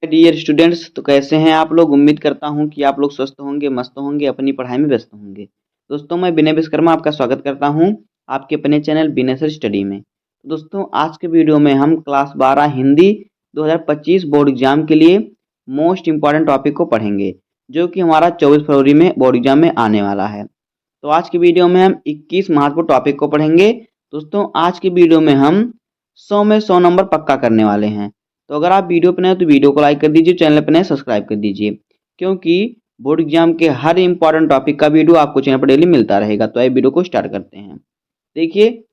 Dear students, तो कैसे हैं आप लोग। उम्मीद करता हूं कि आप लोग स्वस्थ होंगे, मस्त होंगे, अपनी पढ़ाई में व्यस्त होंगे। दोस्तों, मैं विनय विश्वकर्मा आपका स्वागत करता हूं आपके अपने चैनल विनय सर स्टडी में। तो दोस्तों, आज के वीडियो में हम क्लास 12 हिंदी 2025 बोर्ड एग्जाम के लिए मोस्ट इंपॉर्टेंट टॉपिक को पढ़ेंगे, जो कि हमारा 24 फरवरी में बोर्ड एग्जाम में आने वाला है। तो आज की वीडियो में हम 21 महत्वपूर्ण टॉपिक को पढ़ेंगे। दोस्तों, आज की वीडियो में हम 100 में 100 नंबर पक्का करने वाले हैं। तो अगर आप वीडियो पर नए हो तो वीडियो को लाइक कर दीजिए, चैनल पर नए सब्सक्राइब कर दीजिए, क्योंकि बोर्ड एग्जाम के हर इंपॉर्टेंट टॉपिक का वीडियो आपको चैनल पर डेली मिलता रहेगा। तो आइए वीडियो को स्टार्ट करते हैं। देखिए,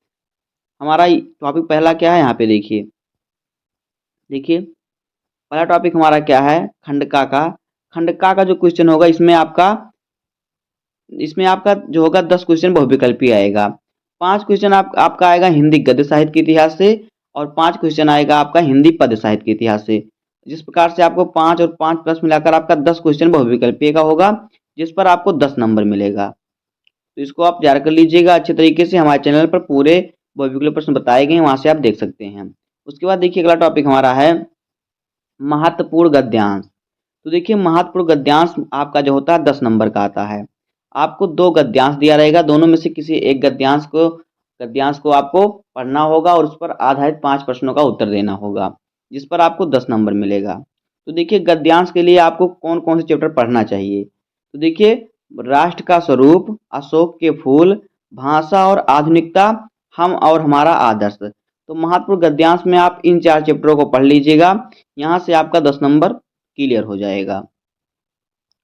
हमारा टॉपिक पहला क्या है, यहाँ पे देखिए। देखिए, पहला टॉपिक हमारा क्या है, खंडका का। खंडका का जो क्वेश्चन होगा, इसमें आपका जो होगा 10 क्वेश्चन बहुविकल्पी आएगा। 5 क्वेश्चन आपका आएगा हिंदी गद्य साहित्य के इतिहास से, और 5 क्वेश्चन आएगा आपका हिंदी पद्य साहित्य के इतिहास से। जिस प्रकार से आपको 5 और 5 प्लस मिलाकर आपका 10 क्वेश्चन बहुविकल्पीय का होगा, जिस पर आपको 10 नंबर मिलेगा। तो इसको आप तैयार कर लीजिएगा अच्छे तरीके से। हमारे चैनल पर पूरे बहुविकल्पीय प्रश्न बताए गए हैं, वहां से आप देख सकते हैं। उसके बाद देखिए, अगला टॉपिक हमारा है महत्वपूर्ण गद्यांश। तो देखिए, महत्वपूर्ण गद्यांश आपका जो होता है 10 नंबर का आता है। आपको 2 गद्यांश दिया रहेगा, दोनों में से किसी एक गद्यांश को आपको पढ़ना होगा और उस पर आधारित 5 प्रश्नों का उत्तर देना होगा, जिस पर आपको 10 नंबर मिलेगा। तो देखिए, गद्यांश के लिए आपको कौन कौन से चैप्टर पढ़ना चाहिए। तो देखिए, राष्ट्र का स्वरूप, अशोक के फूल, भाषा और आधुनिकता, हम और हमारा आदर्श। तो महत्वपूर्ण गद्यांश में आप इन 4 चैप्टरों को पढ़ लीजिएगा, यहाँ से आपका 10 नंबर क्लियर हो जाएगा।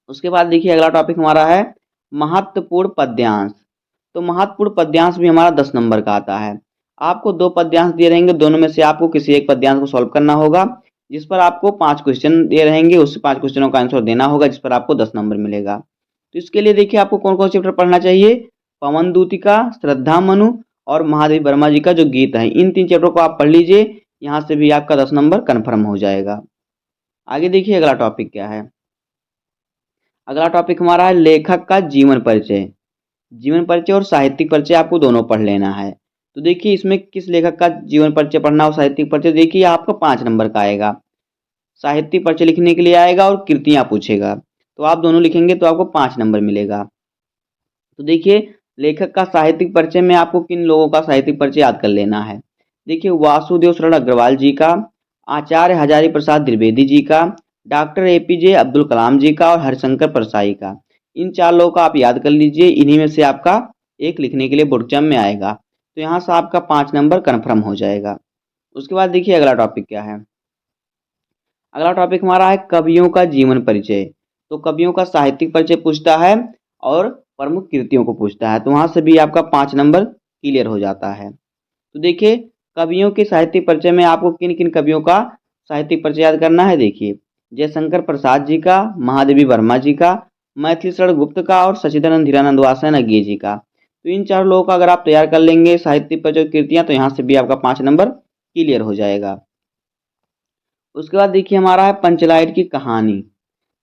उसके बाद देखिए, अगला टॉपिक हमारा है महत्वपूर्ण पद्यांश। तो महत्वपूर्ण पद्यांश भी हमारा 10 नंबर का आता है। आपको 2 पद्यांश दिए रहेंगे, दोनों में से आपको किसी एक पद्यांश को सॉल्व करना होगा, जिस पर आपको 5 क्वेश्चन दिए रहेंगे, उस 5 क्वेश्चनों का आंसर देना होगा, जिस पर आपको 10 नंबर मिलेगा। तो इसके लिए देखिए, आपको कौन कौन से चैप्टर पढ़ना चाहिए। पवन दूतिका, श्रद्धा मनु और महादेवी वर्मा जी का जो गीत है, इन 3 चैप्टरों को आप पढ़ लीजिए, यहाँ से भी आपका 10 नंबर कन्फर्म हो जाएगा। आगे देखिए, अगला टॉपिक क्या है। अगला टॉपिक हमारा है लेखक का जीवन परिचय। जीवन परिचय और साहित्यिक परिचय आपको दोनों पढ़ लेना है। तो देखिए, इसमें किस लेखक का जीवन परिचय पढ़ना और साहित्यिक परिचय, देखिए आपका 5 नंबर का आएगा। साहित्यिक परिचय लिखने के लिए आएगा और कृतियां पूछेगा, तो आप दोनों लिखेंगे तो आपको 5 नंबर मिलेगा। तो देखिए, लेखक का साहित्यिक परिचय में आपको किन लोगों का साहित्यिक परिचय याद कर लेना है। देखिए, वासुदेव शरण अग्रवाल जी का, आचार्य हजारी प्रसाद द्विवेदी जी का, डॉक्टर एपीजे अब्दुल कलाम जी का और हरिशंकर परसाई का। इन 4 लोगों का आप याद कर लीजिए, इन्हीं में से आपका एक लिखने के लिए बोर्ड एग्जाम में आएगा। तो यहाँ से आपका 5 नंबर कन्फर्म हो जाएगा। उसके बाद देखिए, अगला टॉपिक क्या है। अगला टॉपिक हमारा है कवियों का जीवन परिचय। तो कवियों का साहित्यिक परिचय पूछता है और प्रमुख कृतियों को पूछता है, तो वहां से भी आपका 5 नंबर क्लियर हो जाता है। तो देखिए, कवियों के साहित्यिक परिचय में आपको किन किन कवियों का साहित्यिक परिचय याद करना है। देखिए, जयशंकर प्रसाद जी का, महादेवी वर्मा जी का, मैथिली शरण गुप्त का और सचिदानंद धीरानंद वासन अज्ञे जी का। तो इन 4 लोगों का अगर आप तैयार कर लेंगे साहित्यिक परिचय कृतियां, तो यहाँ से भी आपका 5 नंबर क्लियर हो जाएगा। उसके बाद देखिए, हमारा है पंचलाइट की कहानी।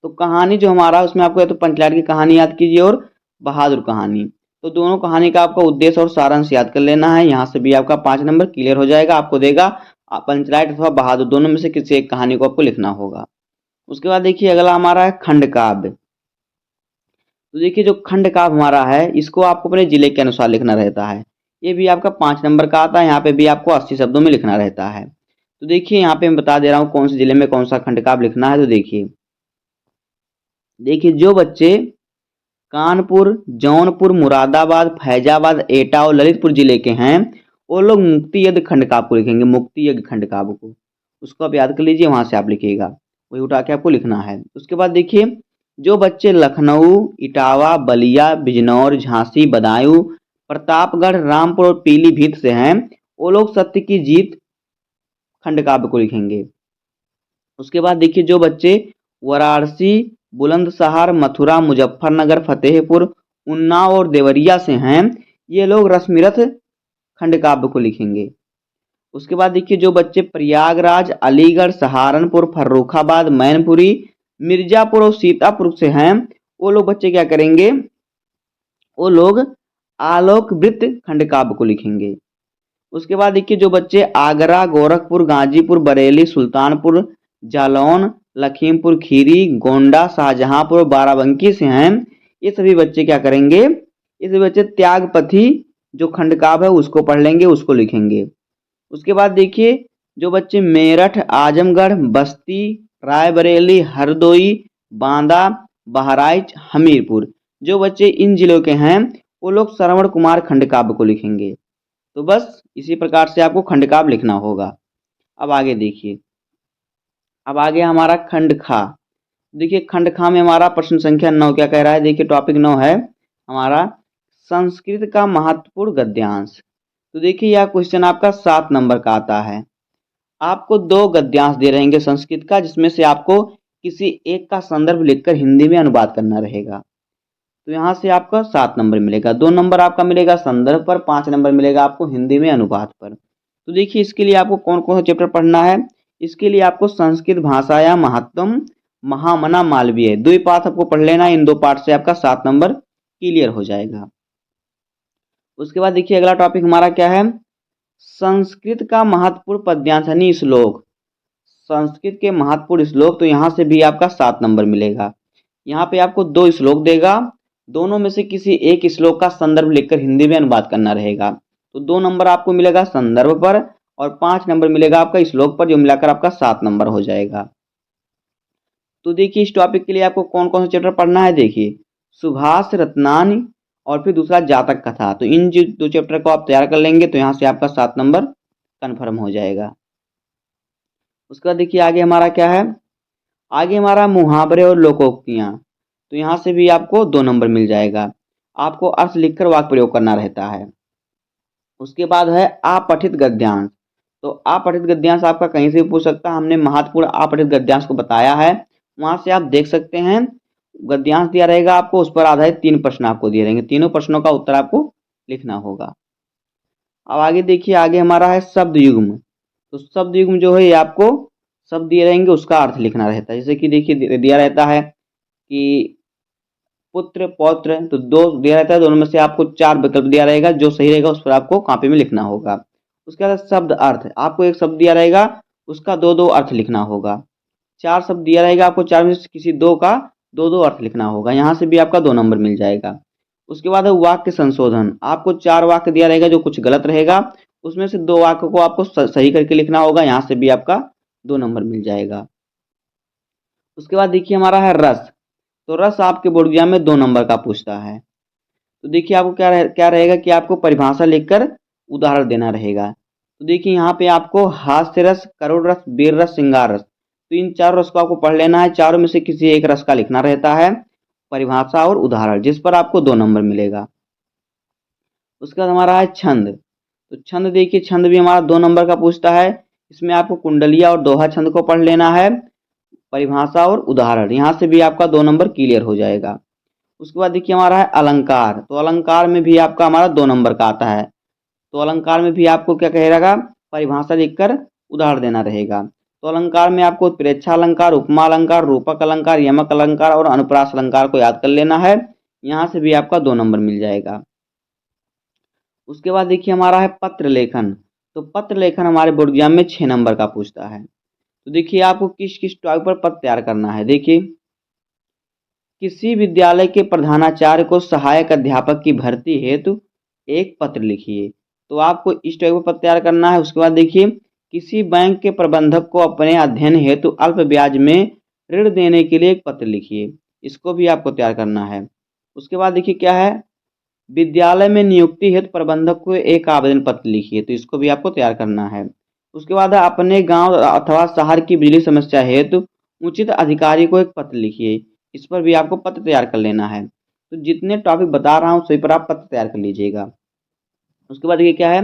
तो कहानी जो हमारा, उसमें आपको या तो पंचलाइट की कहानी याद कीजिए और बहादुर कहानी। तो दोनों कहानी का आपको उद्देश्य और सारांश याद कर लेना है, यहाँ से भी आपका 5 नंबर क्लियर हो जाएगा। आपको देगा पंचलाइट अथवा बहादुर, दोनों में से किसी एक कहानी को आपको लिखना होगा। उसके बाद देखिए, अगला हमारा है खंड काव्य। तो देखिए, जो खंड काव्य हमारा है, इसको आपको अपने जिले के अनुसार लिखना रहता है। ये भी आपका 5 नंबर का आता है, यहाँ पे भी आपको 80 शब्दों में लिखना रहता है। तो देखिए, यहाँ पे मैं बता दे रहा हूँ कौन से जिले में कौन सा खंड काव्य लिखना है। तो देखिए, जो बच्चे कानपुर, जौनपुर, मुरादाबाद, फैजाबाद, एटा और ललितपुर जिले के हैं, वो लोग मुक्ति यज्ञ खंड काव्य को लिखेंगे, मुक्ति यज्ञ खंड काव्य को। उसको आप याद कर लीजिए, वहां से आप लिखिएगा, वही उठा के आपको लिखना है। उसके बाद देखिए, जो बच्चे लखनऊ, इटावा, बलिया, बिजनौर, झांसी, बदायूं, प्रतापगढ़, रामपुर और पीलीभीत से हैं, वो लोग सत्य की जीत खंड काव्य को लिखेंगे। उसके बाद देखिए, जो बच्चे वाराणसी, बुलंदशहर, मथुरा, मुजफ्फरनगर, फतेहपुर, उन्नाव और देवरिया से हैं, ये लोग रश्मिरथ खंड काव्य को लिखेंगे। उसके बाद देखिए, जो बच्चे प्रयागराज, अलीगढ़, सहारनपुर, फर्रुखाबाद, मैनपुरी, मिर्जापुर और सीतापुर से हैं, वो लोग बच्चे क्या करेंगे, वो लोग आलोक वृत्त खंड काव्य को लिखेंगे। उसके बाद देखिए, जो बच्चे आगरा, गोरखपुर, गाजीपुर, बरेली, सुल्तानपुर, जालौन, लखीमपुर खीरी, गोंडा, शाहजहांपुर और बाराबंकी से हैं, ये सभी बच्चे क्या करेंगे, ये सभी बच्चे त्यागपथी जो खंडकाव्य है उसको पढ़ लेंगे, उसको लिखेंगे। उसके बाद देखिए जो बच्चे मेरठ, आजमगढ़, बस्ती, रायबरेली, हरदोई, बांदा, बहराइच, हमीरपुर, जो बच्चे इन जिलों के हैं वो लोग श्रवण कुमार खंडकाव्य को लिखेंगे। तो बस इसी प्रकार से आपको खंडकाव्य लिखना होगा। अब आगे देखिए, अब आगे हमारा खंड खा। देखिए खंड खा में हमारा प्रश्न संख्या 9 क्या कह रहा है, देखिए टॉपिक 9 है हमारा संस्कृत का महत्वपूर्ण गद्यांश। तो देखिए यह क्वेश्चन आपका 7 नंबर का आता है। आपको 2 गद्यांश दे रहेंगे संस्कृत का, जिसमें से आपको किसी एक का संदर्भ लिखकर हिंदी में अनुवाद करना रहेगा। तो यहाँ से आपका 7 नंबर मिलेगा, 2 नंबर आपका मिलेगा संदर्भ पर, 5 नंबर मिलेगा आपको हिंदी में अनुवाद पर। तो देखिए इसके लिए आपको कौन कौन सा चैप्टर पढ़ना है। इसके लिए आपको संस्कृत भाषाया महत्तम, महामना मालवीय, 2 पाठ आपको पढ़ लेना है। इन 2 पाठ से आपका 7 नंबर क्लियर हो जाएगा। उसके बाद देखिए अगला टॉपिक हमारा क्या है, संस्कृत का महत्वपूर्ण पद्यांश यानी श्लोक, संस्कृत के महत्वपूर्ण श्लोक। तो यहाँ से भी आपका 7 नंबर मिलेगा। यहाँ पे आपको 2 श्लोक देगा, दोनों में से किसी एक श्लोक का संदर्भ लिखकर हिंदी में अनुवाद करना रहेगा। तो 2 नंबर आपको मिलेगा संदर्भ पर और 5 नंबर मिलेगा आपका श्लोक पर, जो मिलाकर आपका 7 नंबर हो जाएगा। तो देखिए इस टॉपिक के लिए आपको कौन कौन सा चैप्टर पढ़ना है, देखिए सुभाष रत्नानी और फिर दूसरा जातक कथा। तो इन जो 2 चैप्टर को आप तैयार कर लेंगे तो यहाँ से आपका 7 नंबर कन्फर्म हो जाएगा। उसके बाद देखिए आगे हमारा क्या है, आगे हमारा मुहावरे और लोकोक्तियाँ। तो यहाँ से भी आपको 2 नंबर मिल जाएगा। आपको अर्थ लिखकर वाक्य प्रयोग करना रहता है। उसके बाद है अपठित गद्यांश। तो अपठित गद्यांश आपका कहीं से भी पूछ सकता है, हमने महत्वपूर्ण अपठित गद्यांश को बताया है, वहां से आप देख सकते हैं। गद्यांश दिया रहेगा आपको, उस पर आधारित 3 प्रश्न आपको दिए रहेंगे, तीनों प्रश्नों का उत्तर आपको लिखना होगा। अब आगे देखिए, आगे हमारा है शब्द युग्म। तो शब्द युग्म जो है ये आपको शब्द दिए रहेंगे उसका अर्थ लिखना रहता है। जैसे कि देखिए दिया रहता है कि पुत्र पौत्र, तो 2 दिया रहता है, दोनों में से आपको 4 विकल्प दिया रहेगा, जो सही रहेगा उस पर आपको कॉपी में लिखना होगा। उसके बाद शब्द अर्थ, आपको एक शब्द दिया रहेगा उसका 2-2 अर्थ लिखना होगा। 4 शब्द दिया रहेगा आपको, 4 में से किसी 2 का 2-2 अर्थ लिखना होगा, यहाँ से भी आपका 2 नंबर मिल जाएगा। उसके बाद है वाक्य संशोधन, आपको 4 वाक्य दिया रहेगा जो कुछ गलत रहेगा, उसमें से 2 वाक्य को आपको सही करके लिखना होगा, यहाँ से भी आपका 2 नंबर मिल जाएगा। उसके बाद देखिए हमारा है रस। तो रस आपके बोर्ड एग्जाम में 2 नंबर का पूछता है। तो देखिए आपको क्या रहेगा कि आपको परिभाषा लिखकर उदाहरण देना रहेगा। तो देखिए यहाँ पे आपको हास्य रस, करुण रस, वीर रस, श्रृंगार रस, तो इन 4 रस को आपको पढ़ लेना है। चारों में से किसी एक रस का लिखना रहता है, परिभाषा और उदाहरण, जिस पर आपको 2 नंबर मिलेगा। उसके बाद हमारा है छंद। तो छंद देखिए, छंद भी हमारा 2 नंबर का पूछता है। इसमें आपको कुंडलिया और दोहा छंद को पढ़ लेना है, परिभाषा और उदाहरण, यहाँ से भी आपका 2 नंबर क्लियर हो जाएगा। उसके बाद देखिए हमारा है अलंकार। तो अलंकार में भी आपका हमारा 2 नंबर का आता है। तो अलंकार में भी आपको क्या कहेगा, परिभाषा लिखकर उदाहरण देना रहेगा। तो अलंकार में आपको प्रेक्षा अलंकार, उपमा अलंकार, रूपक अलंकार, यमक अलंकार और अनुप्रास अलंकार को याद कर लेना है, यहाँ से भी आपका 2 नंबर मिल जाएगा। उसके बाद देखिए हमारा है पत्र लेखन। तो पत्र लेखन हमारे बोर्ड एग्जाम में 6 नंबर का पूछता है। तो देखिए आपको किस किस टॉपिक पर पत्र तैयार करना है। देखिए किसी विद्यालय के प्रधानाचार्य को सहायक अध्यापक की भर्ती हेतु एक पत्र लिखिए। तो आपको इस टॉपिक पर पत्र तैयार करना है। उसके बाद देखिए किसी बैंक के प्रबंधक को अपने अध्ययन हेतु अल्प ब्याज में ऋण देने के लिए एक पत्र लिखिए, इसको भी आपको तैयार करना है। उसके बाद देखिए क्या है, विद्यालय में नियुक्ति हेतु प्रबंधक को एक आवेदन पत्र लिखिए, तो इसको भी आपको तैयार करना है। उसके बाद अपने गांव अथवा शहर की बिजली समस्या हेतु उचित अधिकारी को एक पत्र लिखिए, इस पर भी आपको पत्र तैयार कर लेना है। तो जितने टॉपिक बता रहा हूँ सभी पर आप पत्र तैयार कर लीजिएगा। उसके बाद ये क्या है,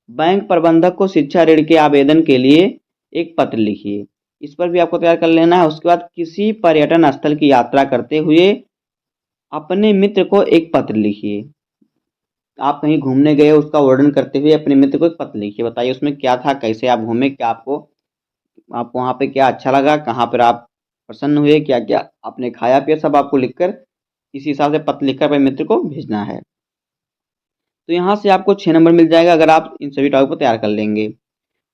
बैंक प्रबंधक को शिक्षा ऋण के आवेदन के लिए एक पत्र लिखिए, इस पर भी आपको तैयार कर लेना है। उसके बाद किसी पर्यटन स्थल की यात्रा करते हुए अपने मित्र को एक पत्र लिखिए। आप कहीं घूमने गए, उसका वर्णन करते हुए अपने मित्र को एक पत्र लिखिए, बताइए उसमें क्या था, कैसे आप घूमे, क्या आपको वहाँ पे क्या अच्छा लगा, कहाँ पर आप प्रसन्न हुए, क्या क्या आपने खाया पिया, सब आपको लिखकर इसी हिसाब से पत्र लिखकर अपने मित्र को भेजना है। तो यहाँ से आपको 6 नंबर मिल जाएगा अगर आप इन सभी टॉपिक को तैयार कर लेंगे।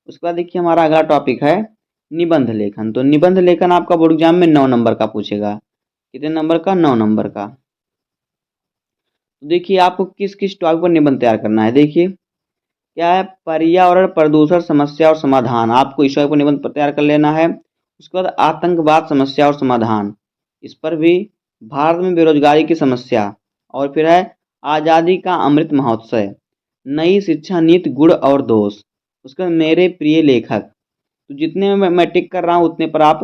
उसके बाद देखिए हमारा अगला टॉपिक है निबंध लेखन। तो निबंध लेखन आपका बोर्ड एग्जाम में 9 नंबर का पूछेगा। कितने नंबर का? 9 नंबर का। तो देखिए आपको किस किस टॉपिक पर निबंध तैयार करना है। देखिए क्या है, पर्यावरण प्रदूषण समस्या और समाधान, आपको इस टॉपिक पर निबंध तैयार कर लेना है। उसके बाद आतंकवाद समस्या और समाधान, इस पर भी। भारत में बेरोजगारी की समस्या, और फिर है आज़ादी का अमृत महोत्सव, नई शिक्षा नीति गुण और दोष। उसके बाद मेरे प्रिय लेखक। तो जितने में मैं टिक कर रहा हूँ उतने पर आप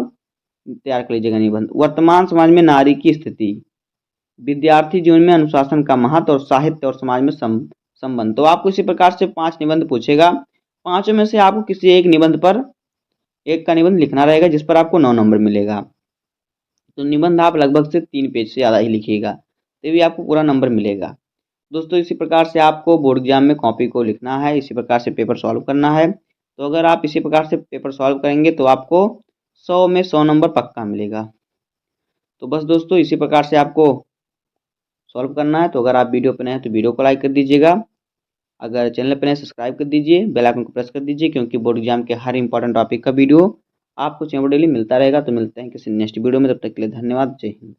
तैयार कर लीजिएगा निबंध। वर्तमान समाज में नारी की स्थिति, विद्यार्थी जीवन में अनुशासन का महत्व, और साहित्य और समाज में संबंध। तो आपको इसी प्रकार से 5 निबंध पूछेगा। पांचों में से आपको किसी एक निबंध पर, एक का निबंध लिखना रहेगा जिस पर आपको 9 नंबर मिलेगा। तो निबंध आप लगभग से 3 पेज से ज़्यादा ही लिखिएगा, तभी आपको पूरा नंबर मिलेगा। दोस्तों इसी प्रकार से आपको बोर्ड एग्जाम में कॉपी को लिखना है, इसी प्रकार से पेपर सॉल्व करना है। तो अगर आप इसी प्रकार से पेपर सॉल्व करेंगे तो आपको 100 में 100 नंबर पक्का मिलेगा। तो बस दोस्तों इसी प्रकार से आपको सॉल्व करना है। तो अगर आप वीडियो पर नए हैं तो वीडियो को लाइक कर दीजिएगा, अगर चैनल पर नए सब्सक्राइब कर दीजिए, बेल आइकन को प्रेस कर दीजिए, क्योंकि बोर्ड एग्जाम के हर इंपॉर्टेंट टॉपिक का वीडियो आपको चैनल पर डेली मिलता रहेगा। तो मिलते हैं किसी नेक्स्ट वीडियो में, तब तक के लिए धन्यवाद। जय हिंद।